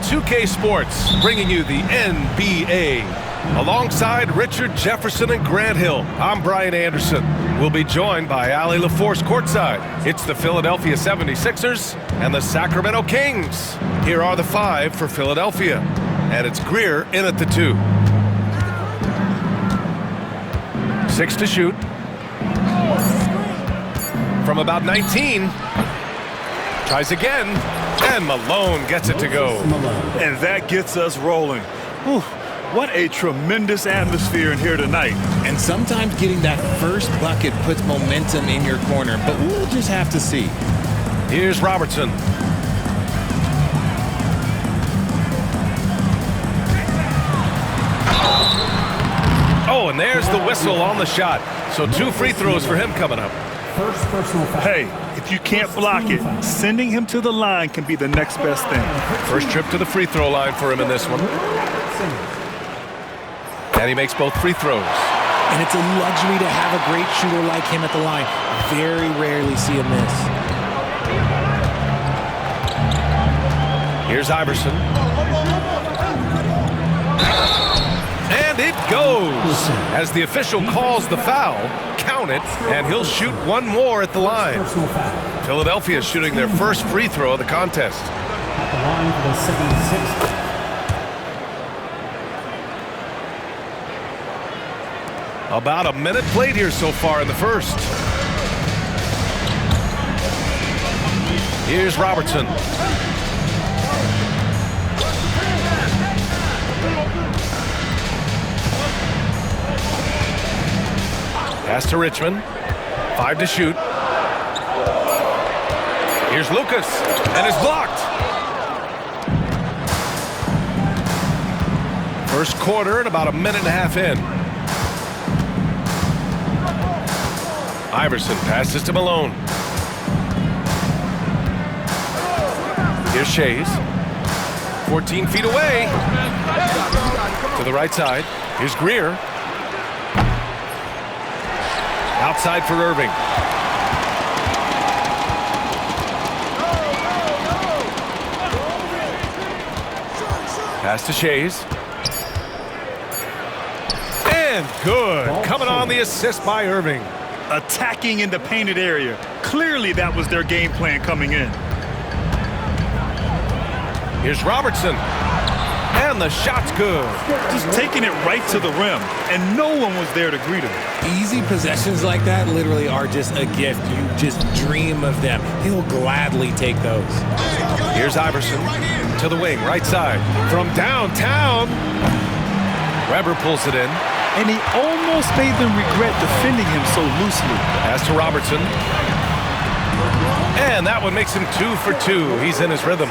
2K Sports, bringing you the NBA. Alongside Richard Jefferson and Grant Hill, I'm Brian Anderson. We'll be joined by Allie LaForce courtside. It's the Philadelphia 76ers and the Sacramento Kings. Here are the five for Philadelphia, and it's Greer in at the 2. 6 to shoot. From about 19. Tries again, and Malone gets it to go. And that gets us rolling. Whew, what a tremendous atmosphere in here tonight. And sometimes getting that first bucket puts momentum in your corner, but we'll just have to see. Here's Robertson. Oh, and there's the whistle on the shot. So 2 free throws for him coming up. First personal foul. Hey, if you can't block it, sending him to the line can be the next best thing. First trip to the free throw line for him in this one. And he makes both free throws. And it's a luxury to have a great shooter like him at the line. Very rarely see a miss. Here's Iverson. And it goes. As the official calls the foul, count it, and he'll shoot one more at the line. Philadelphia shooting their first free throw of the contest. At the line for the 76ers. About a minute played here so far in the first. Here's Robertson. Pass to Richmond. 5 to shoot. Here's Lucas, and it's blocked. First quarter and about a minute and a half in. Iverson passes to Malone. Here's Shays. 14 feet away. To the right side. Here's Greer. Outside for Irving. Pass to Shays. And good. Coming on the assist by Irving. Attacking in the painted area. Clearly that was their game plan coming in. Here's Robertson. And the shot's good. Just taking it right to the rim, and no one was there to greet him. Easy possessions like that literally are just a gift. You just dream of them. He'll gladly take those. Here's Iverson to the wing, right side. From downtown. Weber pulls it in. And he almost made them regret defending him so loosely. Pass to Robertson. And that one makes him 2 for 2. He's in his rhythm.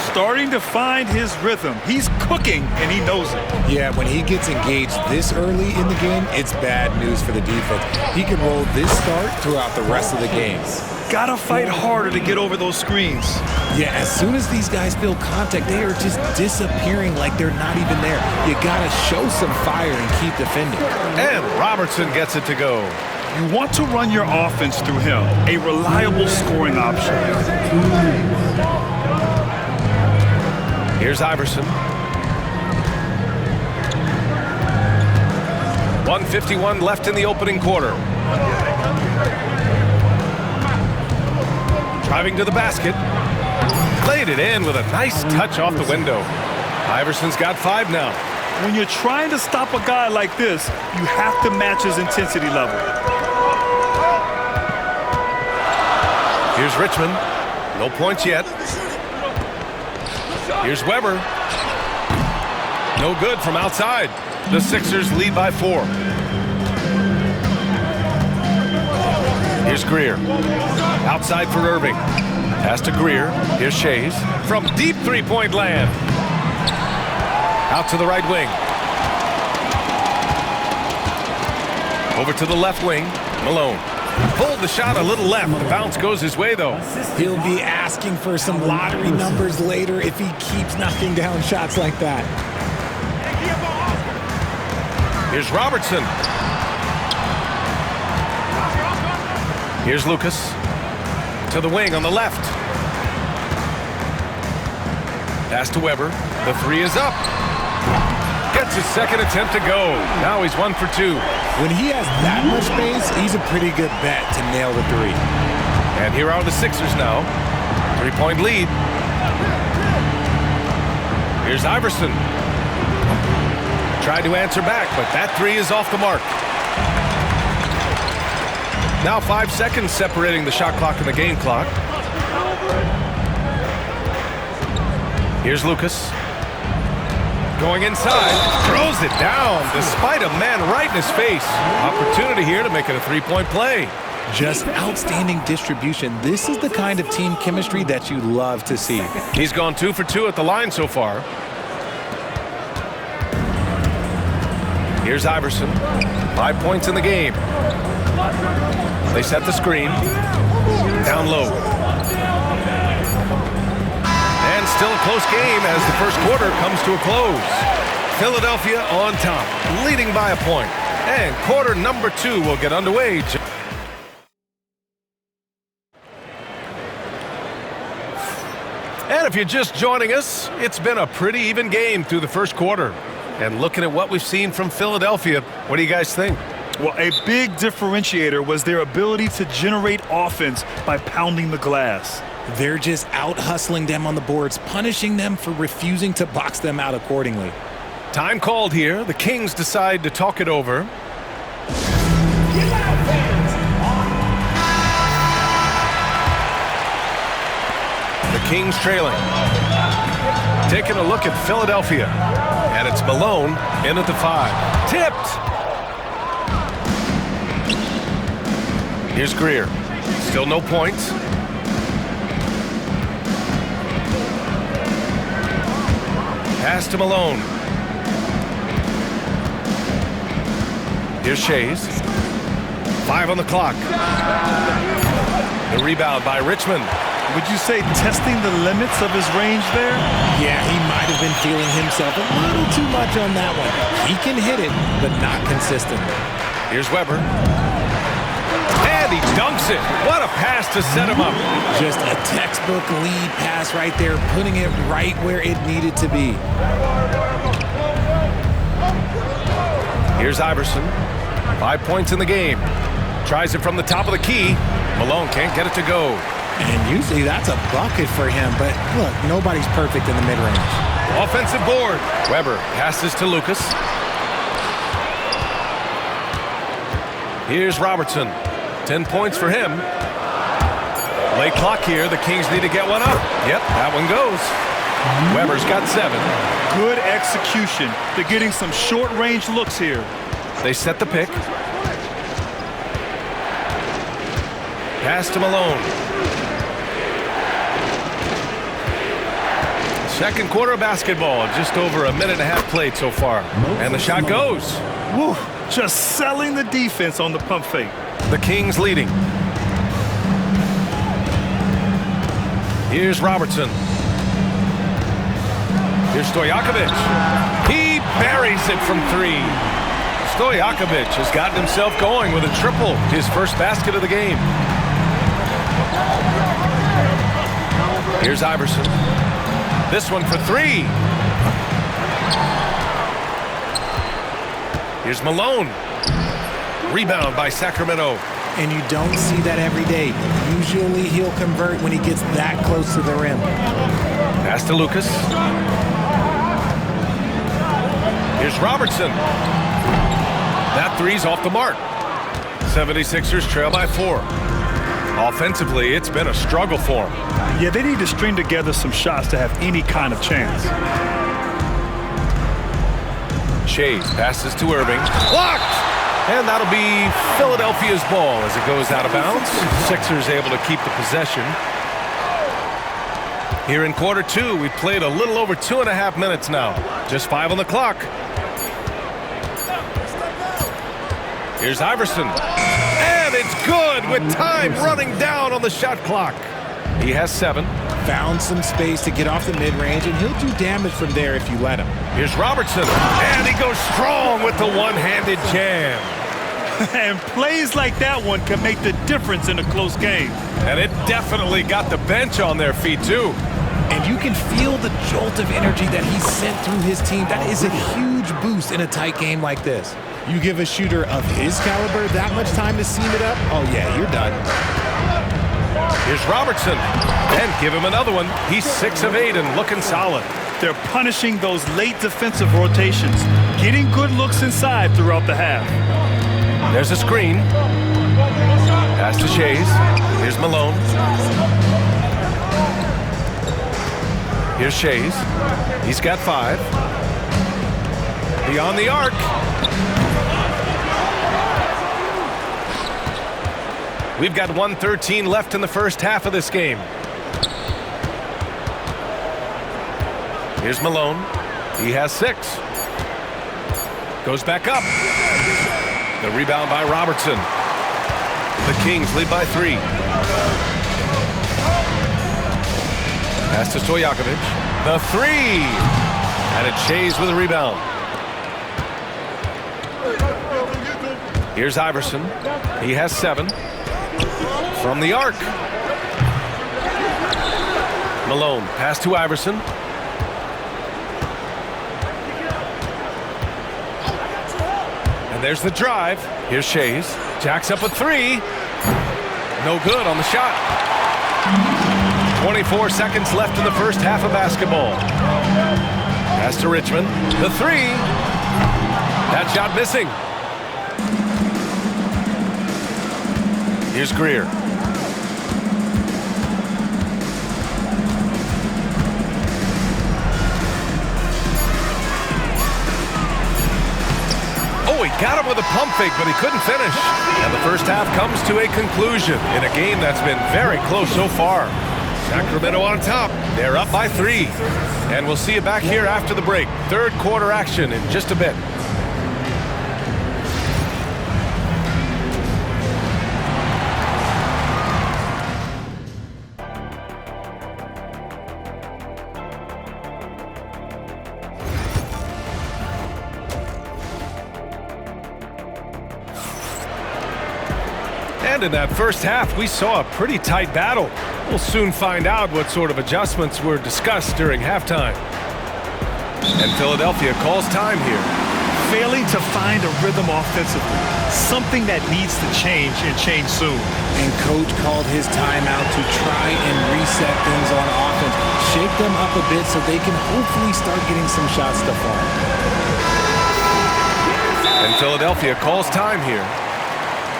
Starting to find his rhythm. He's cooking, and he knows it. Yeah, when he gets engaged this early in the game, it's bad news for the defense. He can roll this start throughout the rest of the game. Gotta fight harder to get over those screens. Yeah, as soon as these guys feel contact, they are just disappearing like they're not even there. You gotta show some fire and keep defending. And Robertson gets it to go. You want to run your offense through him, a reliable scoring option. Here's Iverson. 1:51 left in the opening quarter. Driving to the basket. Laid it in with a nice touch off the window. Iverson's got 5 now. When you're trying to stop a guy like this, you have to match his intensity level. Here's Richmond. No points yet. Here's Weber. No good from outside. The Sixers lead by 4. Here's Greer. Outside for Irving. Pass to Greer. Here's Shays. From deep three-point land. Out to the right wing. Over to the left wing. Malone. Pulled the shot a little left. The bounce goes his way, though. He'll be asking for some lottery numbers later if he keeps knocking down shots like that. Here's Robertson. Here's Lucas. To the wing on the left. Pass to Weber. The three is up. Gets his second attempt to go. Now he's 1 for 2. When he has that much space, he's a pretty good bet to nail the three. And here are the Sixers now. 3-point lead. Here's Iverson. Tried to answer back, but that three is off the mark. Now 5 seconds separating the shot clock and the game clock. Here's Lucas. Going inside, throws it down despite a man right in his face. Opportunity here to make it a 3-point play. Just outstanding distribution. This is the kind of team chemistry that you love to see. He's gone 2 for 2 at the line so far. Here's Iverson. 5 points in the game. They set the screen. Down low. And still a close game as the first quarter comes to a close. Philadelphia on top, leading by a point. And quarter number 2 will get underway. And if you're just joining us, it's been a pretty even game through the first quarter. And looking at what we've seen from Philadelphia, what do you guys think? Well, a big differentiator was their ability to generate offense by pounding the glass. They're just out hustling them on the boards, punishing them for refusing to box them out accordingly. Time called here. The Kings decide to talk it over. The Kings trailing. Taking a look at Philadelphia. And it's Malone in at the 5. Tipped! Here's Greer. Still no points. Pass to Malone. Here's Shays. 5 on the clock. The rebound by Richmond. Would you say testing the limits of his range there? Yeah, he might have been feeling himself a little too much on that one. He can hit it, but not consistently. Here's Weber. And he dunks it. What a pass to set him up. Just a textbook lead pass right there, putting it right where it needed to be. Here's Iverson. 5 points in the game. Tries it from the top of the key. Malone can't get it to go. And usually that's a bucket for him, but look, nobody's perfect in the mid-range. Offensive board. Weber passes to Lucas. Here's Robertson. 10 points for him. Late clock here. The Kings need to get one up. Yep, that one goes. Weber's got 7. Good execution. They're getting some short-range looks here. They set the pick. Pass to Malone. Second quarter of basketball. Just over a minute and a half played so far. And the shot goes. Woo, just selling the defense on the pump fake. The Kings leading. Here's Robertson. Here's Stojakovic. He buries it from 3. Stojakovic has gotten himself going with a triple, his first basket of the game. Here's Iverson. This one for 3. Here's Malone. Rebound by Sacramento. And you don't see that every day. Usually he'll convert when he gets that close to the rim. Pass to Lucas. Here's Robertson. That three's off the mark. 76ers trail by 4. Offensively, it's been a struggle for them. Yeah, they need to string together some shots to have any kind of chance. Shays passes to Irving. Blocked! And that'll be Philadelphia's ball as it goes out of bounds. Sixers able to keep the possession. Here in quarter 2, we've played a little over 2.5 minutes now. Just 5 on the clock. Here's Iverson. And it's good with time running down on the shot clock. He has 7. Found some space to get off the mid-range, and he'll do damage from there if you let him. Here's Robertson. And he goes strong with the one-handed jam. And plays like that one can make the difference in a close game. And it definitely got the bench on their feet, too. And you can feel the jolt of energy that he sent through his team. That is a huge boost in a tight game like this. You give a shooter of his caliber that much time to seam it up, oh yeah, you're done. Here's Robertson. And give him another one. He's 6 of 8 and looking solid. They're punishing those late defensive rotations, getting good looks inside throughout the half. There's a screen. Pass to Shays. Here's Malone. Here's Shays. He's got 5. Beyond the arc. We've got 1:13 left in the first half of this game. Here's Malone. He has 6. Goes back up. The rebound by Robertson. The Kings lead by 3. Pass to Stojakovic. The 3. And it's Shays with a rebound. Here's Iverson. He has 7. From the arc. Malone. Pass to Iverson. And there's the drive. Here's Shays. Jacks up a 3. No good on the shot. 24 seconds left in the first half of basketball. Pass to Richmond. The 3. That shot missing. Here's Greer. Oh, he got him with a pump fake, but he couldn't finish. And the first half comes to a conclusion in a game that's been very close so far. Sacramento on top. They're up by 3. And we'll see you back here after the break. Third quarter action in just a bit. And in that first half, we saw a pretty tight battle. We'll soon find out what sort of adjustments were discussed during halftime. And Philadelphia calls time here. Failing to find a rhythm offensively. Something that needs to change and change soon. And coach called his timeout to try and reset things on offense. Shake them up a bit so they can hopefully start getting some shots to fall. And Philadelphia calls time here.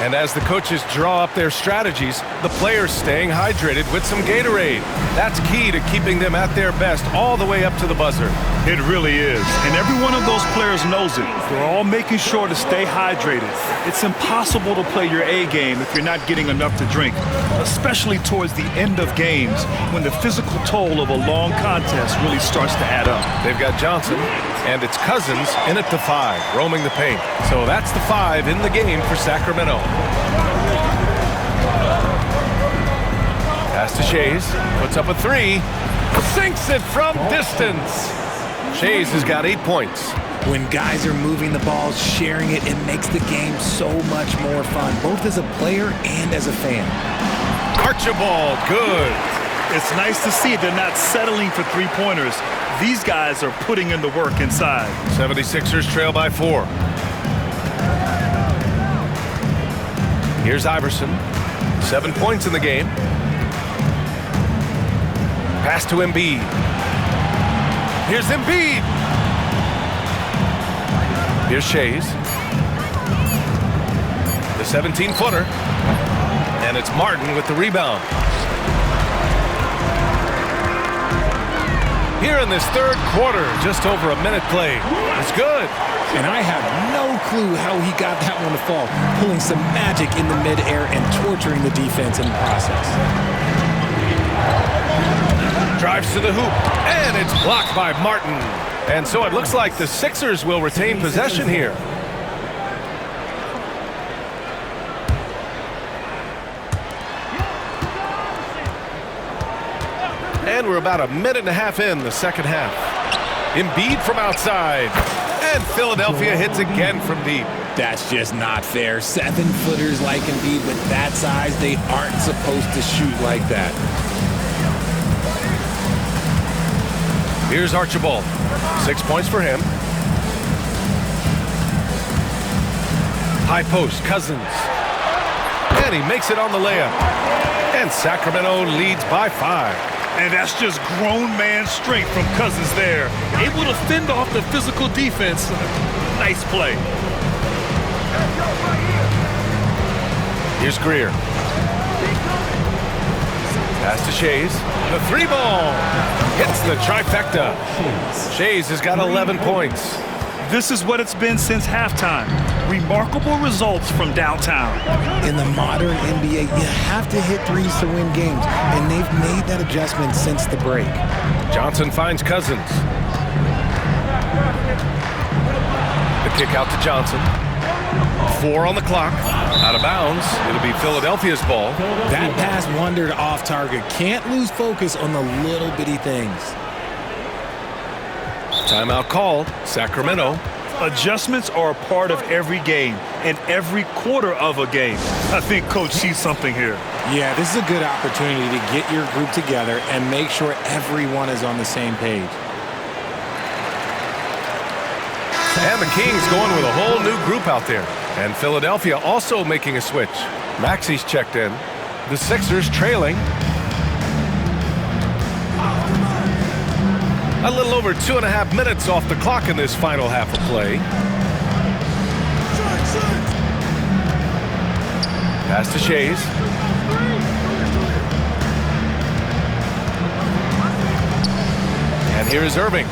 And as the coaches draw up their strategies, the players staying hydrated with some Gatorade. That's key to keeping them at their best all the way up to the buzzer. It really is. And every one of those players knows it. They're all making sure to stay hydrated. It's impossible to play your A game if you're not getting enough to drink, especially towards the end of games when the physical toll of a long contest really starts to add up. They've got Johnson and it's Cousins in at the 5, roaming the paint. So that's the 5 in the game for Sacramento. Pass to Shays, puts up a 3, sinks it from distance. Shays has got 8 points. When guys are moving the ball, sharing it, it makes the game so much more fun, both as a player and as a fan. Archibald, good. It's nice to see they're not settling for three-pointers. These guys are putting in the work inside. 76ers trail by 4. Here's Iverson. 7 points in the game. Pass to Embiid. Here's Embiid. Here's Shays. The 17-footer. And it's Martin with the rebound. Here in this third quarter, just over a minute played. It's good. And I have no clue how he got that one to fall, pulling some magic in the midair and torturing the defense in the process. Drives to the hoop, and it's blocked by Martin. And so it looks like the Sixers will retain possession here. And we're about a minute and a half in the second half. Embiid from outside. And Philadelphia hits again from deep. That's just not fair. 7-footers like Embiid with that size, they aren't supposed to shoot like that. Here's Archibald. 6 points for him. High post, Cousins. And he makes it on the layup. And Sacramento leads by 5. And that's just grown man strength from Cousins there. Able to fend off the physical defense. Nice play. Here's Greer. Pass to Shays. The 3-ball hits the trifecta. Shays has got 11 points. This is what it's been since halftime. Remarkable results from downtown. In the modern NBA, you have to hit threes to win games, and they've made that adjustment since the break. Johnson finds Cousins. The kick out to Johnson. 4 on the clock. Out of bounds. It'll be Philadelphia's ball. That pass wandered off target. Can't lose focus on the little bitty things. Timeout called. Sacramento. Adjustments are a part of every game and every quarter of a game. I think Coach sees something here. Yeah, this is a good opportunity to get your group together and make sure everyone is on the same page. And the Kings going with a whole new group out there. And Philadelphia also making a switch. Maxi's checked in. The Sixers trailing. A little over 2.5 minutes off the clock in this final half of play. Pass to Shays. And here is Irving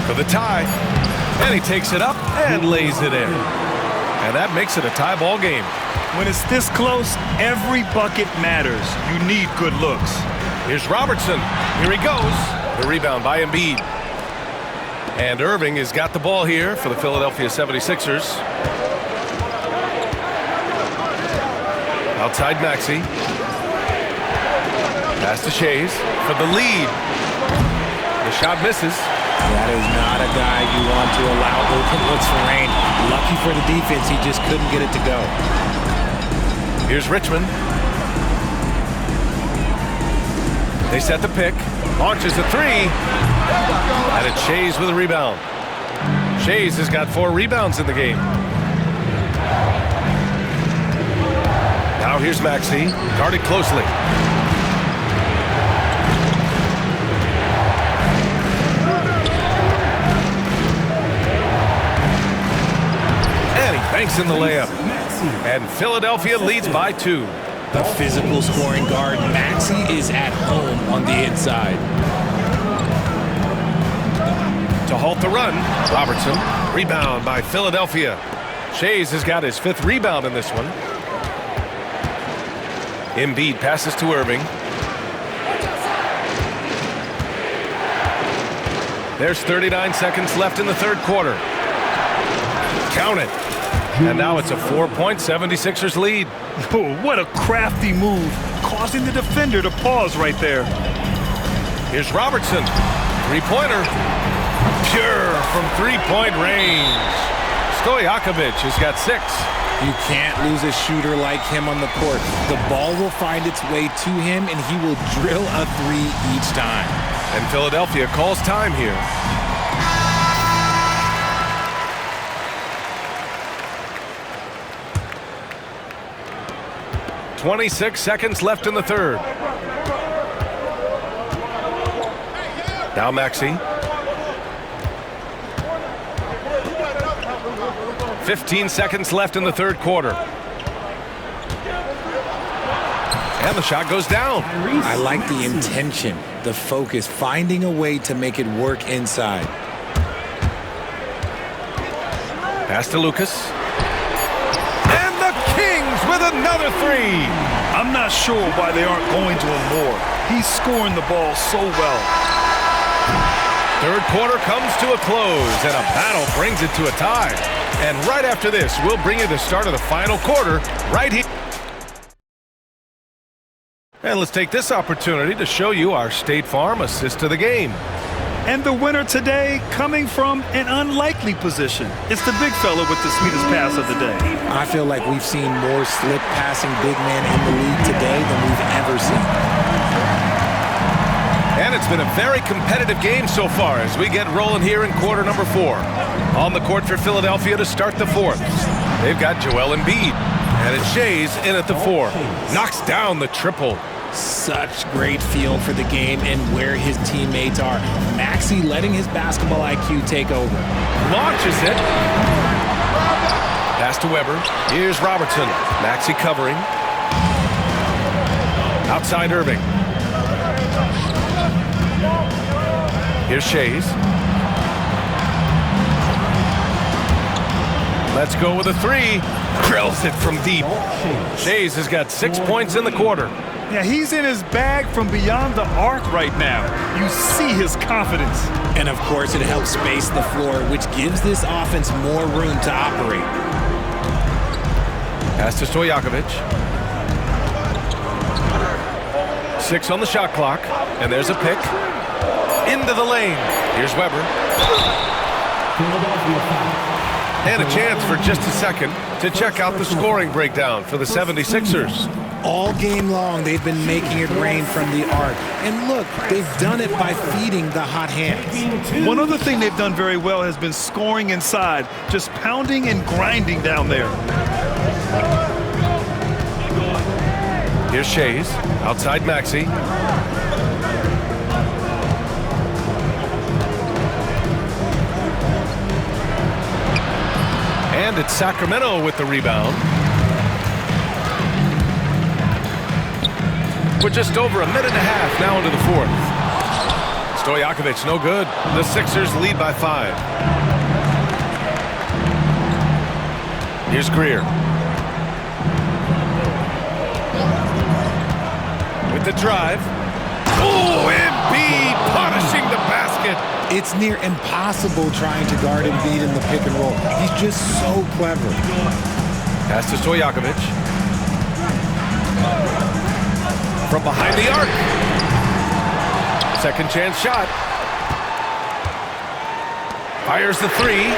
for the tie. And he takes it up and lays it in. And that makes it a tie ball game. When it's this close, every bucket matters. You need good looks. Here's Robertson. Here he goes. The rebound by Embiid. And Irving has got the ball here for the Philadelphia 76ers. Outside Maxey. Pass to Shays for the lead. The shot misses. That is not a guy you want to allow open looks for Rain. Lucky for the defense, he just couldn't get it to go. Here's Richmond. They set the pick. Launches a 3. And it's Shays with a rebound. Shays has got 4 rebounds in the game. Now here's Maxey. Guarded closely. And he banks in the layup. And Philadelphia leads by 2. The physical scoring guard, Maxey, is at home on the inside. To halt the run, Robertson. Rebound by Philadelphia. Shays has got his 5th rebound in this one. Embiid passes to Irving. There's 39 seconds left in the 3rd quarter. Count it. And now it's a 4-point 76ers lead. Oh, what a crafty move, causing the defender to pause right there. Here's Robertson. 3-pointer. Pure from 3-point range. Stojakovic has got 6. You can't lose a shooter like him on the court. The ball will find its way to him, and he will drill a 3 each time. And Philadelphia calls time here. .26 seconds left in the 3rd. Now Maxey. 15 seconds left in the 3rd quarter. And the shot goes down. I like the intention, the focus, finding a way to make it work inside. Pass to Lucas. And the Kings with another 3. I'm not sure why they aren't going to him more. He's scoring the ball so well. 3rd quarter comes to a close, and a battle brings it to a tie. And right after this, we'll bring you the start of the final quarter right here. And let's take this opportunity to show you our State Farm assist to the game. And the winner today coming from an unlikely position. It's the big fella with the sweetest pass of the day. I feel like we've seen more slip passing big men in the league today than we've ever seen. And it's been a very competitive game so far as we get rolling here in quarter number 4. On the court for Philadelphia to start the 4th. They've got Joel Embiid. And it's Shays in at the 4. Knocks down the triple. Such great feel for the game and where his teammates are. Maxey letting his basketball IQ take over. Launches it. Pass to Weber. Here's Robertson. Maxey covering. Outside Irving. Here's Shays. Let's go with a 3. Drills it from deep. Shays has got 6 points in the quarter. Yeah, he's in his bag from beyond the arc right now. You see his confidence. And of course, it helps space the floor, which gives this offense more room to operate. Pass to Stojakovic. 6 on the shot clock. And there's a pick. Into the lane. Here's Weber. And a chance for just a second to check out the scoring breakdown for the 76ers. All game long, they've been making it rain from the arc. And look, they've done it by feeding the hot hands. One other thing they've done very well has been scoring inside, just pounding and grinding down there. Here's Shays. Outside Maxey. And it's Sacramento with the rebound. We're just over a minute and a half now into the 4th. Stojakovic, no good. The Sixers lead by 5. Here's Greer. With the drive. Oh, Embiid punishing the basket. It's near impossible trying to guard Embiid in the pick and roll. He's just so clever. Pass to Stojakovic. From behind the arc. Second chance shot. Fires the 3.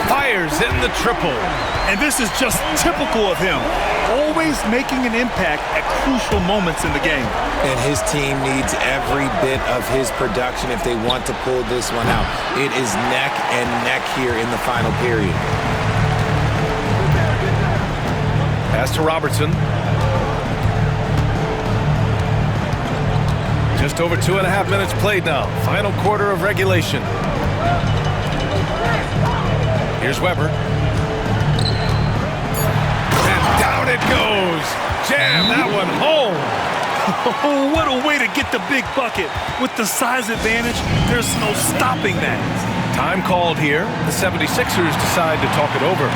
Fires in the triple. And this is just typical of him. Always making an impact at crucial moments in the game. And his team needs every bit of his production if they want to pull this one out. It is neck and neck here in the final period. Pass to Robertson. Just over 2.5 minutes played now. Final quarter of regulation. Here's Weber. And down it goes. Jam that one home. Oh, what a way to get the big bucket. With the size advantage, there's no stopping that. Time called here. The 76ers decide to talk it over.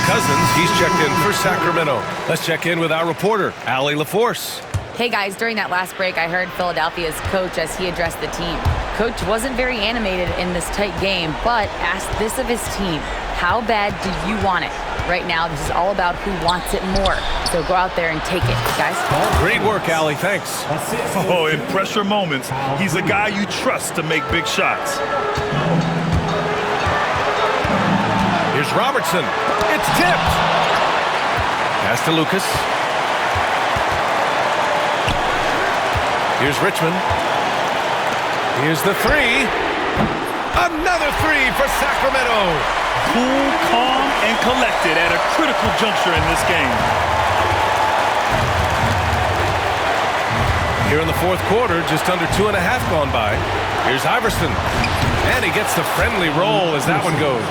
Cousins, he's checked in for Sacramento. Let's check in with our reporter, Allie LaForce. Hey guys, during that last break, I heard Philadelphia's coach as he addressed the team. Coach wasn't very animated in this tight game, but asked this of his team: how bad do you want it? Right now, this is all about who wants it more. So go out there and take it, guys. Great work, Allie. Thanks. Oh, in pressure moments, he's a guy you trust to make big shots. Here's Robertson. It's tipped. Pass to Lucas. Here's Richmond. Here's the 3. Another 3 for Sacramento. Cool, calm, and collected at a critical juncture in this game. Here in the 4th quarter, just under 2.5 gone by. Here's Iverson. And he gets the friendly roll as that one goes.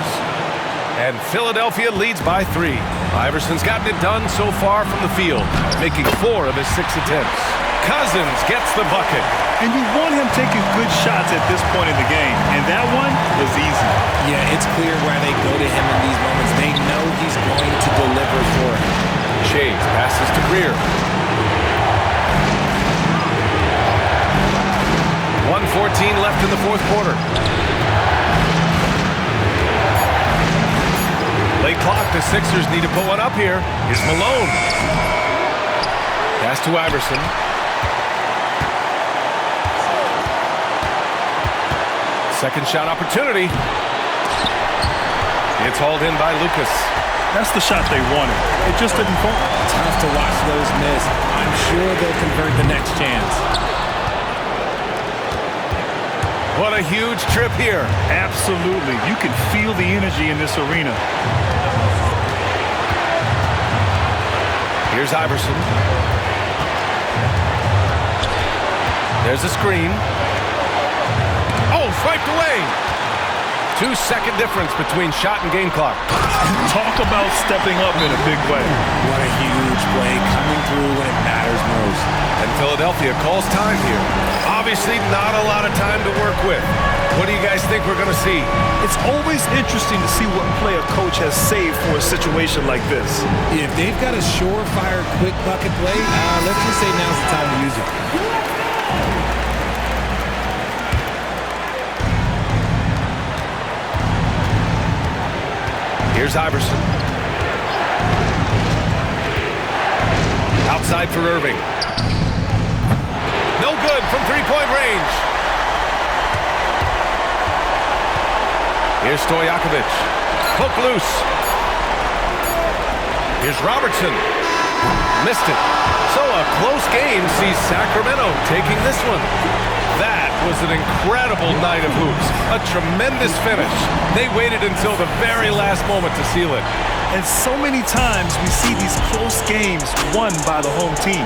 And Philadelphia leads by 3. Iverson's gotten it done so far from the field, making 4 of his 6 attempts. Cousins gets the bucket. And you want him taking good shots at this point in the game. And that one was easy. Yeah, it's clear why they go to him in these moments. They know he's going to deliver for him. Shays passes to Greer. 1:14 left in the 4th quarter. Late clock, the Sixers need to put one up here. Here's Malone. Pass to Iverson. Second shot opportunity. It's hauled in by Lucas. That's the shot they wanted. It just didn't fall. Tough to watch those miss. I'm sure they'll convert the next chance. What a huge trip here. Absolutely. You can feel the energy in this arena. Here's Iverson. There's a screen. Oh, swiped away. 2-second difference between shot and game clock. Talk about stepping up in a big way. What a huge play coming through when it matters most. And Philadelphia calls time here. Obviously not a lot of time to work with. What do you guys think we're going to see? It's always interesting to see what play a coach has saved for a situation like this. If they've got a surefire quick bucket play, let's just say now's the time to use it. Here's Iverson. Outside for Irving. No good from three-point range. Here's Stojakovic. Poke loose. Here's Robertson. Missed it. So a close game sees Sacramento taking this one. That was an incredible night of hoops. A tremendous finish. They waited until the very last moment to seal it. And so many times we see these close games won by the home team.